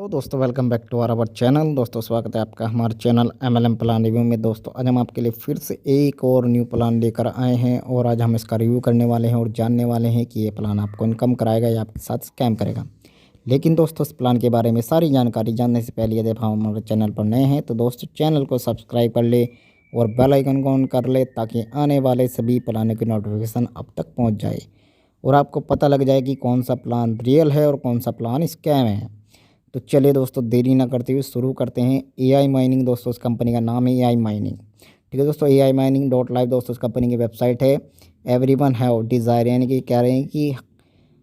दोस्तों welcome back to our channel. दोस्तों स्वागत है आपका हमारे चैनल MLM प्लान रिव्यू में। दोस्तों आज हम आपके लिए फिर से एक और न्यू प्लान लेकर आए हैं और आज हम इसका रिव्यू करने वाले हैं और जानने वाले हैं कि ये प्लान आपको इनकम कराएगा या आपके साथ स्कैम करेगा। लेकिन दोस्तों इस प्लान के बारे में सारी जानकारी जानने से पहले यदि आप हमारे चैनल पर नए हैं तो दोस्तों चैनल को सब्सक्राइब कर ले और बेल आइकन को ऑन कर ले ताकि आने वाले सभी प्लानों की नोटिफिकेशन अब तक पहुँच जाए और आपको पता लग जाए कि कौन सा प्लान रियल है और कौन सा प्लान स्कैम है। तो चलिए दोस्तों देरी ना करते हुए शुरू करते हैं। AI माइनिंग दोस्तों इस कंपनी का नाम है AI माइनिंग। ठीक है दोस्तों, AI माइनिंग .live दोस्तों इस कंपनी की वेबसाइट है। एवरीवन हैव डिज़ायर यानी कि कह रहे हैं कि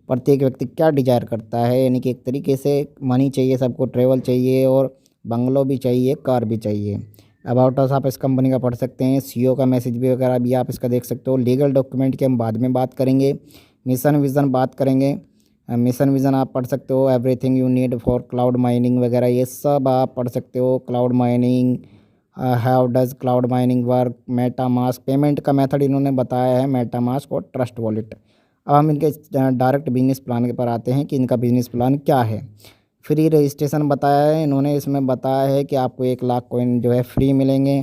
प्रत्येक व्यक्ति क्या डिज़ायर करता है, यानी कि एक तरीके से मनी चाहिए सबको, ट्रेवल चाहिए और बंगलो भी चाहिए, कार भी चाहिए। अबाउट अस आप इस कंपनी का पढ़ सकते हैं। CEO का मैसेज भी वगैरह भी आप इसका देख सकते हो। लीगल डॉक्यूमेंट की हम बाद में बात करेंगे। मिशन विज़न बात करेंगे। मिशन विज़न आप पढ़ सकते हो। Everything you need for cloud mining वगैरह ये सब आप पढ़ सकते हो। Cloud mining, how does cloud mining work, MetaMask, payment का मेथड इन्होंने बताया है मेटामास्क और ट्रस्ट वॉलेट। अब हम इनके डायरेक्ट बिजनेस प्लान के पर आते हैं कि इनका बिजनेस प्लान क्या है। फ्री रजिस्ट्रेशन बताया है इन्होंने, इसमें बताया है कि आपको 1 लाख कॉइन जो है फ्री मिलेंगे।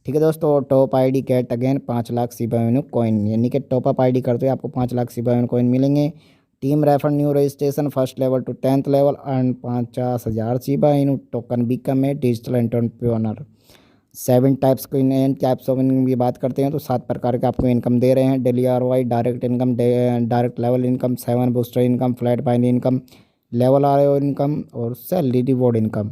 ठीक है दोस्तों, top ID get again 5 lakh Shiba Inu coin, यानी कि टॉप अप ID करते हुए आपको 5 लाख शिबा इनू कॉइन मिलेंगे। Team refer new registration first level to 10th level and 50,000 Shiba Inu token become है डिजिटल एंटरप्रेन्योर। 7 टाइप्स को इन टाइप्स ऑफ इनकम की बात करते हैं तो 7 प्रकार के आपको इनकम दे रहे हैं। Daily ROI, direct income, direct level income, 7 booster income, flat fine income, level ROI income और सैलरी रिवॉर्ड इनकम।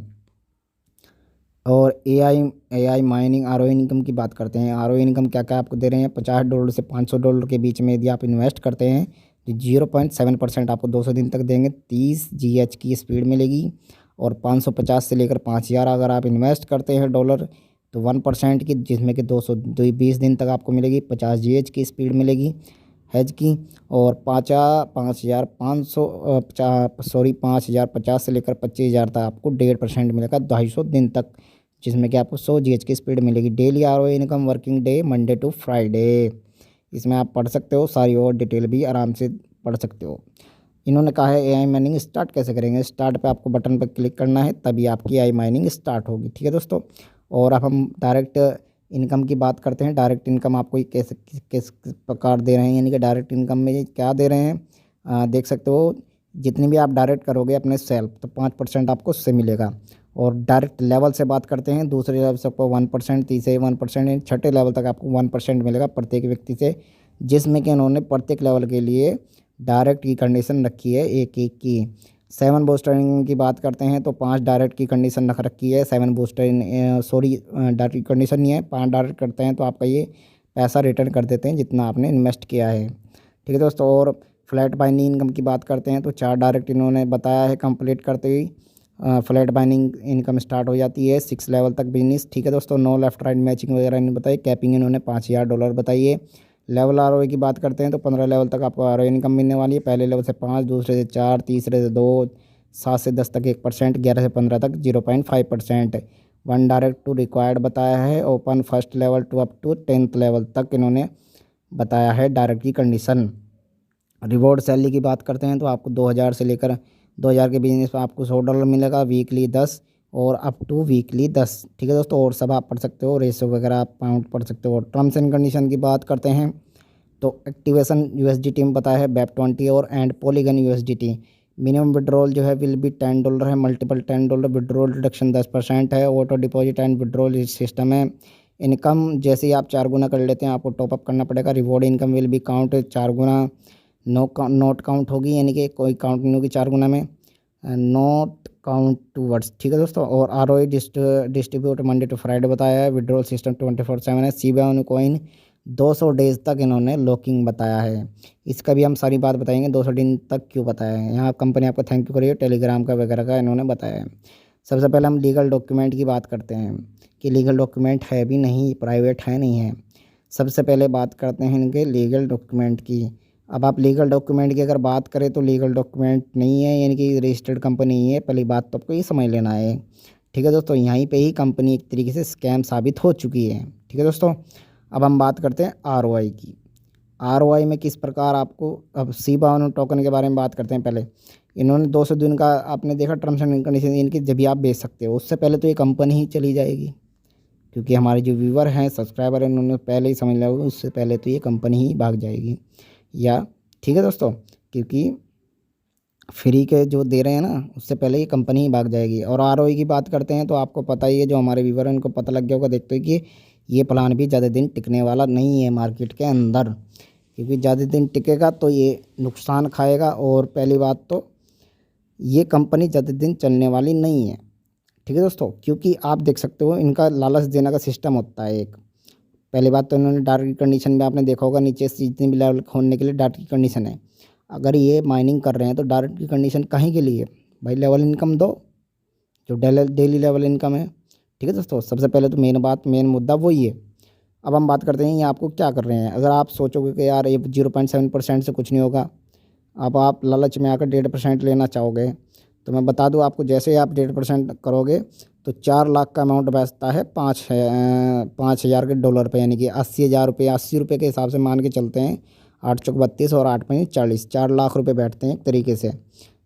और AI माइनिंग ROI इनकम की बात करते हैं। ROI इनकम क्या क्या आपको दे रहे हैं। $50 से $500 के बीच में यदि आप इन्वेस्ट करते हैं तो 0.7% आपको 200 दिन तक देंगे। 30 GH की स्पीड मिलेगी और 550 से लेकर 5000 अगर आप इन्वेस्ट करते हैं डॉलर तो 1% की, जिसमें कि 220 दिन तक आपको मिलेगी। 50 GH की स्पीड मिलेगी हैज की। और 5,050 से लेकर 25,000 तक आपको 1.5% मिलेगा 250 दिन तक, जिसमें कि आपको 100 GH की स्पीड मिलेगी। Daily ROI income working day Monday to Friday, इसमें आप पढ़ सकते हो सारी और डिटेल भी आराम से पढ़ सकते हो। इन्होंने कहा है AI माइनिंग स्टार्ट कैसे करेंगे। स्टार्ट पे आपको बटन पर क्लिक करना है तभी आपकी AI माइनिंग स्टार्ट होगी। ठीक है दोस्तों, और अब हम डायरेक्ट इनकम की बात करते हैं। डायरेक्ट इनकम आपको कैसे किस प्रकार दे रहे हैं, यानी कि डायरेक्ट इनकम में क्या दे रहे हैं देख सकते हो। जितनी भी आप डायरेक्ट करोगे अपने सेल्फ तो 5% आपको उससे मिलेगा। और डायरेक्ट लेवल से बात करते हैं, दूसरे लेवल से आपको 1%, तीसरे 1%, छठे लेवल तक आपको 1% मिलेगा प्रत्येक व्यक्ति से, जिसमें कि उन्होंने प्रत्येक लेवल के लिए डायरेक्ट की कंडीशन रखी है एक एक की। 7 बूस्टर इनकम की बात करते हैं तो 5 डायरेक्ट की कंडीशन रख रखी है। 7 बूस्टर डायरेक्ट की कंडीशन नहीं है, 5 डायरेक्ट करते हैं तो आपका ये पैसा रिटर्न कर देते हैं जितना आपने इन्वेस्ट किया है। ठीक है दोस्तों, और फ्लैट बाइनिंग इनकम की बात करते हैं तो 4 डायरेक्ट इन्होंने बताया है कंप्लीट करते ही फ्लैट बाइनिंग इनकम स्टार्ट हो जाती है 6 लेवल तक बिजनेस। ठीक है दोस्तों, नो लेफ्ट राइट मैचिंग वगैरह इन्होंने बताई। कैपिंग इन्होंने $5,000 बताई है। लेवल ROI की बात करते हैं तो 15 लेवल तक आपको ROI इनकम मिलने वाली है। पहले लेवल से 5, दूसरे से 4, तीसरे से 2, 7 से 10 तक 1%, 11 से 15 तक 0.5%। 1 डायरेक्ट टू रिक्वायर्ड बताया है। Open first level to up to 10th level तक इन्होंने बताया है डायरेक्ट की कंडीशन। रिवॉर्ड सैलरी की बात करते हैं तो आपको 2000 से लेकर 2000 के बिजनेस पर आपको $100 मिलेगा, वीकली 10 और अप टू वीकली 10। ठीक है दोस्तों, और सब आप पढ़ सकते हो, रेशो वगैरह आप पाउंड पढ़ सकते हो। टर्म्स एंड कंडीशन की बात करते हैं तो एक्टिवेशन USDT में बताया है BEP20 और and polygon USDT। Minimum withdrawal जो है विल बी $10 है, मल्टीपल $10। विड्रॉल डिडक्शन 10% है। Auto deposit and withdrawal system है। इनकम जैसे ही आप 4 गुना कर लेते हैं आपको टॉपअप करना पड़ेगा। Reward income will be count 4 Guna, note count होगी, यानी कि कोई काउंट नहीं होगी 4 गुना में, नॉट काउंट टूवर्ड्स। ठीक है दोस्तों, और ROI distribute Monday to Friday बताया है। विड्रॉल सिस्टम 24/7 है। शिबा इनू कॉइन 200 डेज तक इन्होंने लॉकिंग बताया है। इसका भी हम सारी बात बताएंगे 200 दिन तक क्यों बताया है। यहाँ कंपनी आपको थैंक यू करिए, टेलीग्राम का वगैरह का इन्होंने बताया है। सबसे पहले हम लीगल डॉक्यूमेंट की बात करते हैं कि लीगल डॉक्यूमेंट है भी नहीं, प्राइवेट है नहीं है। सबसे पहले बात करते हैं इनके लीगल डॉक्यूमेंट की। अब आप लीगल डॉक्यूमेंट की अगर बात करें तो लीगल डॉक्यूमेंट नहीं है, यानी कि रजिस्टर्ड कंपनी नहीं है। पहली बात तो आपको ये समझ लेना है। ठीक है दोस्तों, यहीं पे ही कंपनी एक तरीके से स्कैम साबित हो चुकी है। ठीक है दोस्तों, अब हम बात करते हैं ROI की। ROI में किस प्रकार आपको, अब शिबा इनू टोकन के बारे में बात करते हैं। पहले इन्होंने 200 दिन का आपने देखा टर्म्स एंड कंडीशन इनकी, जब भी आप बेच सकते हो, उससे पहले तो ये कंपनी ही चली जाएगी। क्योंकि हमारे जो व्यूवर हैं, सब्सक्राइबर हैं, उन्होंने पहले ही समझ लिया होगा, उससे पहले तो ये कंपनी ही भाग जाएगी। या ठीक है दोस्तों, क्योंकि फ्री के जो दे रहे हैं ना, उससे पहले ये कंपनी ही भाग जाएगी। और आरओई की बात करते हैं तो आपको पता ही है, जो हमारे व्यूवर हैं उनको पता लग गया होगा देखते हो कि ये प्लान भी ज़्यादा दिन टिकने वाला नहीं है मार्केट के अंदर। क्योंकि ज़्यादा दिन टिकेगा तो ये नुकसान खाएगा, और पहली बात तो ये कंपनी ज़्यादा दिन चलने वाली नहीं है। ठीक है दोस्तों, क्योंकि आप देख सकते हो इनका लालच देने का सिस्टम होता है एक। पहली बात तो इन्होंने डाटा की कंडीशन में आपने देखा होगा, नीचे से जितनी भी लेवल खोलने के लिए डाटा की कंडीशन है। अगर ये माइनिंग कर रहे हैं तो डाटा की कंडीशन कहीं के लिए भाई, लेवल इनकम दो, जो डेली लेवल इनकम है। ठीक है दोस्तों, सबसे पहले तो मेन मुद्दा वही है। अब हम बात करते हैं ये आपको क्या कर रहे हैं। अगर आप सोचोगे कि यार ये 0.7% से कुछ नहीं होगा, अब आप लालच में आकर 1.5% लेना चाहोगे, तो मैं बता दूं आपको, जैसे ही आप 1.5% करोगे तो 4 लाख का अमाउंट बचता है 5,000 के डॉलर पे, यानी कि 80,000 रुपये, 80 रुपये के हिसाब से मान के चलते हैं। 8 चौक 32 और 8 पंजे 40, 4 लाख रुपये बैठते हैं एक तरीके से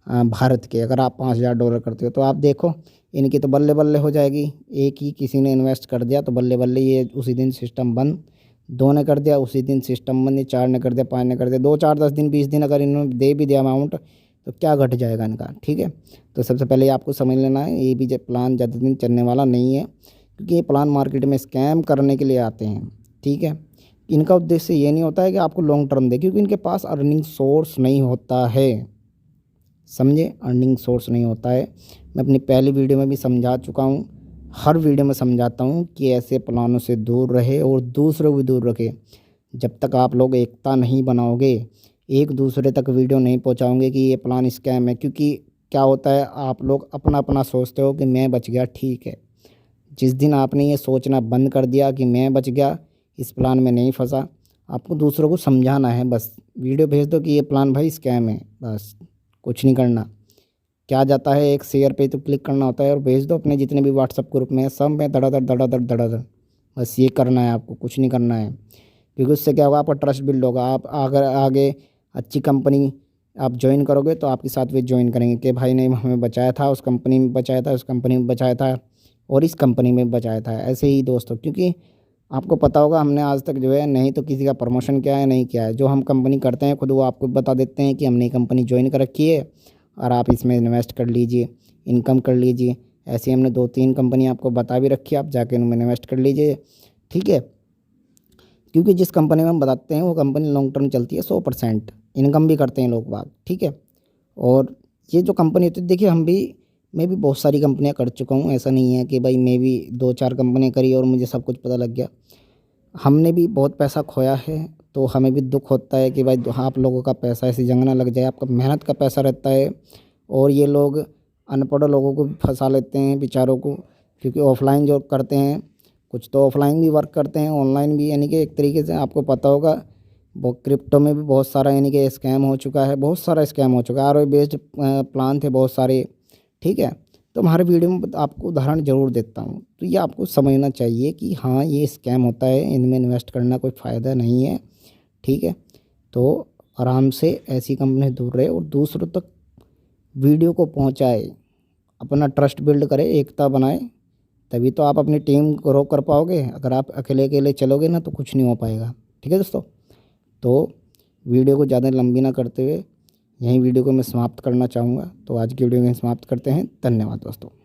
भारत के। अगर आप 5,000 डॉलर करते हो तो आप देखो इनकी तो बल्ले बल्ले हो जाएगी। एक ही किसी ने इन्वेस्ट कर दिया तो बल्ले बल्ले ये उसी दिन सिस्टम बंद, 2 ने कर दिया उसी दिन सिस्टम बंद, 4 ने कर दिया, 5 ने कर दिया, 2 4 10 दिन 20 दिन अगर इन्होंने दे भी दिया अमाउंट तो क्या घट जाएगा इनका। ठीक है, तो सबसे पहले आपको समझ लेना है ये भी प्लान ज़्यादा दिन चलने वाला नहीं है, क्योंकि ये प्लान मार्केट में स्कैम करने के लिए आते हैं। ठीक है, इनका उद्देश्य ये नहीं होता है कि आपको लॉन्ग टर्म दे, क्योंकि इनके पास अर्निंग सोर्स नहीं होता है। समझे, अर्निंग सोर्स नहीं होता है। मैं अपनी पहली वीडियो में भी समझा चुका हूँ, हर वीडियो में समझाता हूँ कि ऐसे प्लानों से दूर रहे और दूसरों को भी दूर रखे। जब तक आप लोग एकता नहीं बनाओगे, एक दूसरे तक वीडियो नहीं पहुँचाओगे कि ये प्लान स्कैम है, क्योंकि क्या होता है आप लोग अपना अपना सोचते हो कि मैं बच गया, ठीक है। जिस दिन आपने ये सोचना बंद कर दिया कि मैं बच गया, इस प्लान में नहीं फंसा, आपको दूसरों को समझाना है। बस वीडियो भेज दो कि ये प्लान भाई स्कैम है, बस कुछ नहीं करना। क्या जाता है, एक शेयर पे तो क्लिक करना होता है और भेज दो अपने जितने भी व्हाट्सअप ग्रुप में, सब में धड़ाधड़ धड़ाधड़ धड़ाधड़। बस ये करना है आपको, कुछ नहीं करना है। क्योंकि उससे क्या होगा, आपका ट्रस्ट बिल्ड होगा। आप अगर आगे अच्छी कंपनी आप ज्वाइन करोगे तो आपके साथ वे ज्वाइन करेंगे कि भाई नहीं हमें बचाया था, उस कंपनी में बचाया था, उस कंपनी में बचाया था और इस कंपनी में बचाया था। ऐसे ही दोस्तों, क्योंकि आपको पता होगा हमने आज तक जो है नहीं तो किसी का प्रमोशन किया है, नहीं किया है। जो हम कंपनी करते हैं खुद वो आपको बता देते हैं कि हमने कंपनी ज्वाइन कर रखी है और आप इसमें इन्वेस्ट कर लीजिए, इनकम कर लीजिए। ऐसे हमने 2-3 कंपनी आपको बता भी रखी है, आप जाके उनमें इन्वेस्ट कर लीजिए। ठीक है, क्योंकि जिस कंपनी में हम बताते हैं वो कंपनी लॉन्ग टर्म चलती है, 100% इनकम भी करते हैं लोग बाग। ठीक है, और ये जो कंपनी होती है, देखिए मैं भी बहुत सारी कंपनियां कर चुका हूँ। ऐसा नहीं है कि भाई मैं भी 2-4 कंपनियां करी और मुझे सब कुछ पता लग गया। हमने भी बहुत पैसा खोया है, तो हमें भी दुख होता है कि भाई आप लोगों का पैसा ऐसी जंग ना लग जाए। आपका मेहनत का पैसा रहता है, और ये लोग अनपढ़ लोगों को भी फंसा लेते हैं बेचारों को। क्योंकि ऑफलाइन जो करते हैं, कुछ तो ऑफलाइन भी वर्क करते हैं, ऑनलाइन भी, यानी कि एक तरीके से आपको पता होगा वो क्रिप्टो में भी बहुत सारा यानी कि स्कैम हो चुका है, बहुत सारा स्कैम हो चुका है। आरओ बेस्ड प्लान थे बहुत सारे। ठीक है, तो हमारे वीडियो में आपको उदाहरण ज़रूर देता हूँ, तो ये आपको समझना चाहिए कि हाँ ये स्कैम होता है, इनमें इन्वेस्ट करना कोई फ़ायदा नहीं है। ठीक है, तो आराम से ऐसी कंपनी से दूर रहे और दूसरों तक वीडियो को पहुँचाए, अपना ट्रस्ट बिल्ड करे, एकता बनाए, तभी तो आप अपनी टीम ग्रो कर पाओगे। अगर आप अकेले अकेले चलोगे ना तो कुछ नहीं हो पाएगा। ठीक है दोस्तों, तो वीडियो को ज़्यादा लंबी ना करते हुए यहीं वीडियो को मैं समाप्त करना चाहूँगा। तो आज की वीडियो में समाप्त करते हैं। धन्यवाद दोस्तों।